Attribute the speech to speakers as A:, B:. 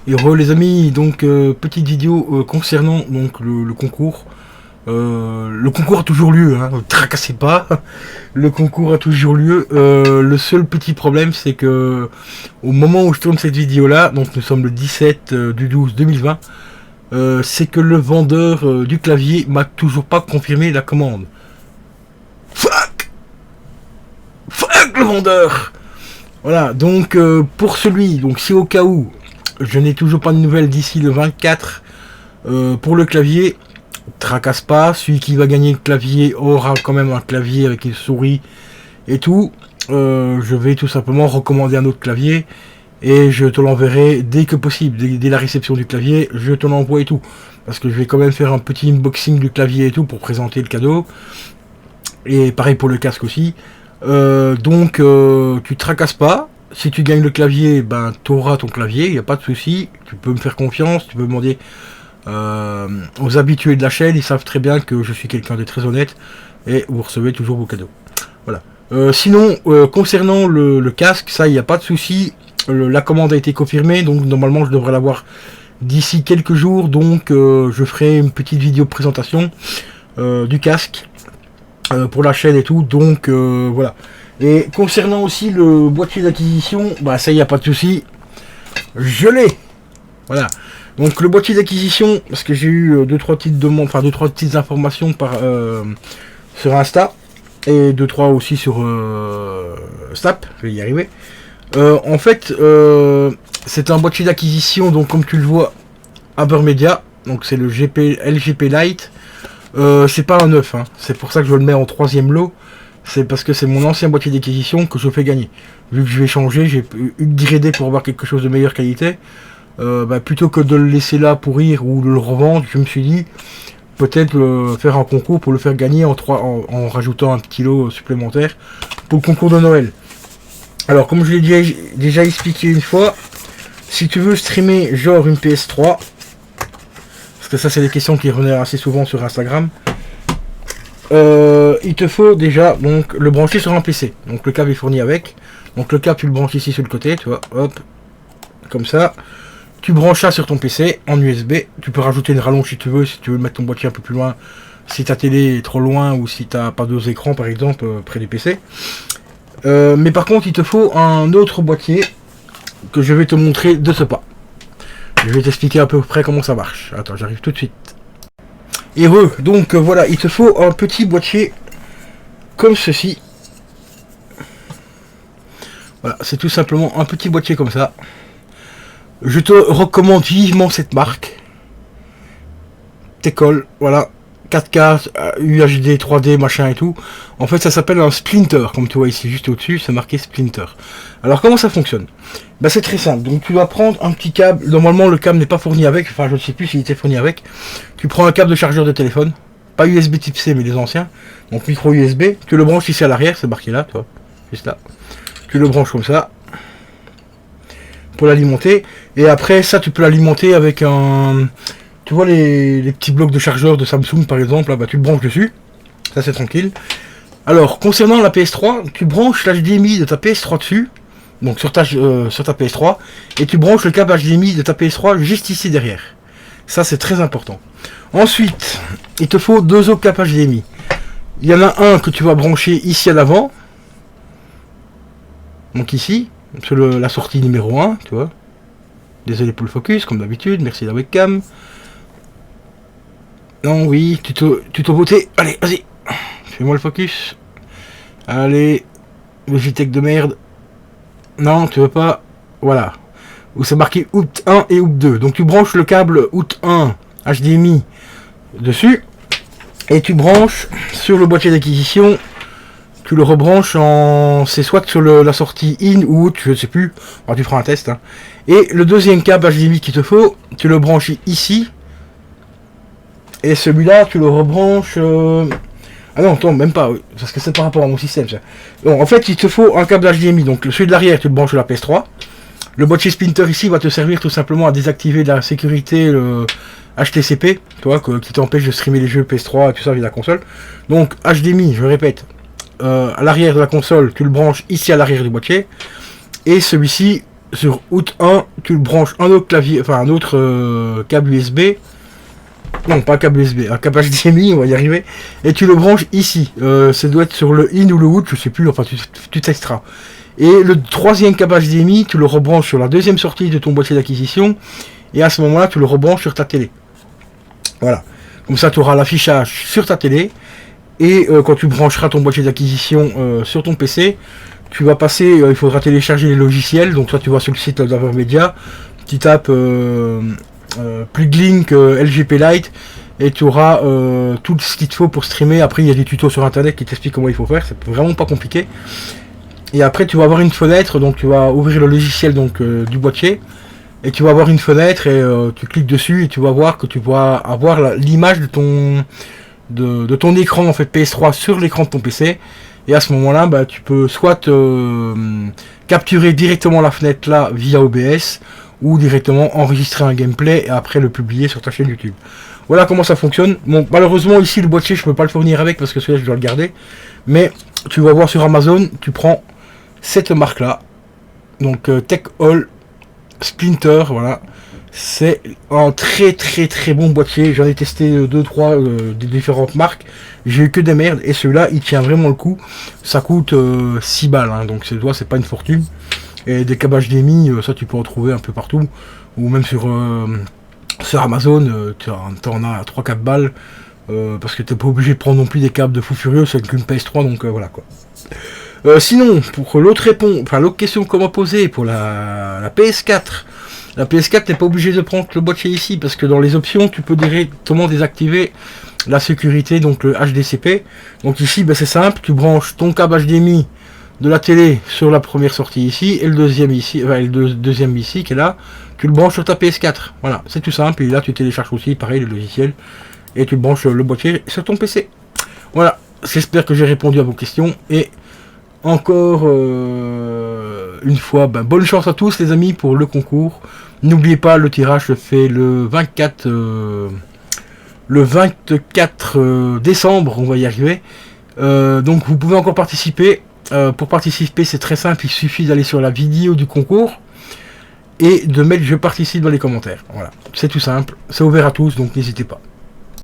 A: Et les amis, donc petite vidéo concernant donc le concours. Le concours a toujours lieu, hein, tracassez pas. Le concours a toujours lieu. Le seul petit problème, c'est que au moment où je tourne cette vidéo là, donc nous sommes le 17 du 12 2020, c'est que le vendeur du clavier m'a toujours pas confirmé la commande. Fuck le vendeur. Voilà, donc pour celui, donc si au cas où je n'ai toujours pas de nouvelles d'ici le 24 pour le clavier, tracasse pas, celui qui va gagner le clavier aura quand même un clavier avec une souris et tout. Je vais tout simplement recommander un autre clavier et je te l'enverrai dès que possible, dès la réception du clavier, je te l'envoie et tout. Parce que je vais quand même faire un petit unboxing du clavier et tout pour présenter le cadeau. Et pareil pour le casque aussi. Donc tu tracasses pas. Si tu gagnes le clavier, ben tu auras ton clavier, il n'y a pas de souci. Tu peux me faire confiance, tu peux demander aux habitués de la chaîne, ils savent très bien que je suis quelqu'un de très honnête et vous recevez toujours vos cadeaux. Voilà. Sinon, concernant le casque, ça, il n'y a pas de souci. La commande a été confirmée, donc normalement je devrais l'avoir d'ici quelques jours. Donc je ferai une petite vidéo présentation du casque pour la chaîne et tout. Donc voilà. Et concernant aussi le boîtier d'acquisition, bah ça, il n'y a pas de souci. Je l'ai. Voilà. Donc le boîtier d'acquisition, parce que j'ai eu 2-3 petites demandes, enfin 2-3 petites informations sur Insta et 2-3 aussi sur Snap, je vais y arriver. En fait, c'est un boîtier d'acquisition, donc comme tu le vois, Abermedia, donc c'est le LGP Lite. C'est pas un neuf, hein. C'est pour ça que je le mets en 3e lot. C'est parce que c'est mon ancien boîtier d'acquisition que je fais gagner. Vu que je vais changer, j'ai upgradé pour avoir quelque chose de meilleure qualité. Plutôt que de le laisser là pourrir ou de le revendre, je me suis dit peut-être faire un concours pour le faire gagner en rajoutant un petit lot supplémentaire pour le concours de Noël. Alors comme je l'ai déjà expliqué une fois, si tu veux streamer genre une PS3, parce que ça c'est des questions qui revenaient assez souvent sur Instagram, il te faut déjà donc le brancher sur un PC. Donc le câble est fourni avec. Donc le câble tu le branches ici sur le côté, tu vois, hop, comme ça. Tu branches ça sur ton PC en USB. Tu peux rajouter une rallonge si tu veux mettre ton boîtier un peu plus loin, si ta télé est trop loin ou si tu n'as pas deux écrans par exemple près du PC. Mais par contre il te faut un autre boîtier que je vais te montrer de ce pas. Je vais t'expliquer à peu près comment ça marche. Attends, j'arrive tout de suite. Et donc voilà, il te faut un petit boîtier comme ceci. Voilà, c'est tout simplement un petit boîtier comme ça. Je te recommande vivement cette marque. T'école, voilà. 4K, UHD, 3D, machin et tout. En fait, ça s'appelle un Splinter. Comme tu vois ici, juste au-dessus, c'est marqué Splinter. Alors, comment ça fonctionne? Bah, c'est très simple. Donc, tu vas prendre un petit câble. Normalement, le câble n'est pas fourni avec. Enfin, je ne sais plus s'il était fourni avec. Tu prends un câble de chargeur de téléphone. Pas USB type C, mais les anciens. Donc, micro USB. Tu le branches ici à l'arrière. C'est marqué là, tu vois. Juste là. Tu le branches comme ça. Pour l'alimenter. Et après, ça, tu peux l'alimenter avec un... Tu vois les petits blocs de chargeur de Samsung par exemple, là, bah, tu le branches dessus, ça c'est tranquille. Alors concernant la PS3, tu branches l'HDMI de ta PS3 dessus, donc sur ta PS3, et tu branches le câble HDMI de ta PS3 juste ici derrière. Ça c'est très important. Ensuite, il te faut deux autres câbles HDMI. Il y en a un que tu vas brancher ici à l'avant, donc ici, sur la sortie numéro 1, tu vois. Désolé pour le focus, comme d'habitude, merci la webcam. Non, oui, tu t'as voté. Allez, vas-y. fais-moi le focus. Allez, Logitech de merde. Non, tu veux pas. Voilà. Où c'est marqué out 1 et out 2. Donc tu branches le câble out 1 HDMI dessus. Et tu branches sur le boîtier d'acquisition. Tu le rebranches en... C'est soit sur la sortie in ou out, je ne sais plus. Alors, tu feras un test. Hein. Et le deuxième câble HDMI qu'il te faut, tu le branches ici. Et celui-là, tu le rebranches... Ah non, attends, même pas, parce que c'est par rapport à mon système, ça. Bon, en fait, il te faut un câble HDMI. Donc, celui de l'arrière, tu le branches sur la PS3. Le boîtier Splinter ici va te servir tout simplement à désactiver de la sécurité HTCP, tu vois, qui t'empêche de streamer les jeux PS3 et tout ça via la console. Donc, HDMI, je répète, à l'arrière de la console, tu le branches ici à l'arrière du boîtier. Et celui-ci, sur out 1, tu le branches un autre clavier, enfin un autre câble USB. Non, pas un câble USB, un câble HDMI, on va y arriver. Et tu le branches ici. Ça doit être sur le in ou le out, je sais plus, enfin tu testeras. Et le troisième câble HDMI, tu le rebranches sur la deuxième sortie de ton boîtier d'acquisition. Et à ce moment-là, tu le rebranches sur ta télé. Voilà. Comme ça, tu auras l'affichage sur ta télé. Et quand tu brancheras ton boîtier d'acquisition sur ton PC, tu vas passer, il faudra télécharger les logiciels. Donc toi, tu vas sur le site d'Avermedia, tu tapes PlugLink LGP Lite et tu auras tout ce qu'il te faut pour streamer. Après, il y a des tutos sur internet qui t'expliquent comment il faut faire. C'est vraiment pas compliqué. Et après, tu vas avoir une fenêtre. Donc, tu vas ouvrir le logiciel donc du boîtier. Et tu vas avoir une fenêtre et tu cliques dessus et tu vas voir que tu vas avoir l'image de ton écran en fait PS3 sur l'écran de ton PC. Et à ce moment-là, bah, tu peux soit capturer directement la fenêtre là via OBS ou directement enregistrer un gameplay et après le publier sur ta chaîne YouTube. Voilà comment ça fonctionne. Bon, malheureusement ici le boîtier je peux pas le fournir avec parce que celui-là je dois le garder. Mais tu vas voir sur Amazon, tu prends cette marque là. Donc Tech All Splinter, voilà. C'est un très bon boîtier. J'en ai testé 2-3 des différentes marques. J'ai eu que des merdes et celui-là il tient vraiment le coup. Ça coûte 6 balles, hein, donc c'est pas une fortune. Et des câbles HDMI, ça tu peux en trouver un peu partout. Ou même sur Amazon, tu en as à 3-4 balles. Parce que t'es pas obligé de prendre non plus des câbles de fou furieux, c'est qu'une PS3, donc voilà quoi. Sinon, pour l'autre question qu'on m'a posée pour la PS4. La PS4, t'es pas obligé de prendre le boîtier ici, parce que dans les options, tu peux directement désactiver la sécurité, donc le HDCP. Donc ici, ben, c'est simple, tu branches ton câble HDMI de la télé sur la première sortie ici, et le deuxième ici, deuxième ici, qui est là, tu le branches sur ta PS4. Voilà, c'est tout simple, et là tu télécharges aussi, pareil, le logiciel, et tu branches le boîtier sur ton PC. Voilà, j'espère que j'ai répondu à vos questions, et encore une fois, ben, bonne chance à tous les amis pour le concours. N'oubliez pas, le tirage se fait le 24 décembre, on va y arriver. Donc vous pouvez encore participer. Pour participer, c'est très simple, il suffit d'aller sur la vidéo du concours et de mettre je participe dans les commentaires. Voilà, c'est tout simple, c'est ouvert à tous, donc n'hésitez pas.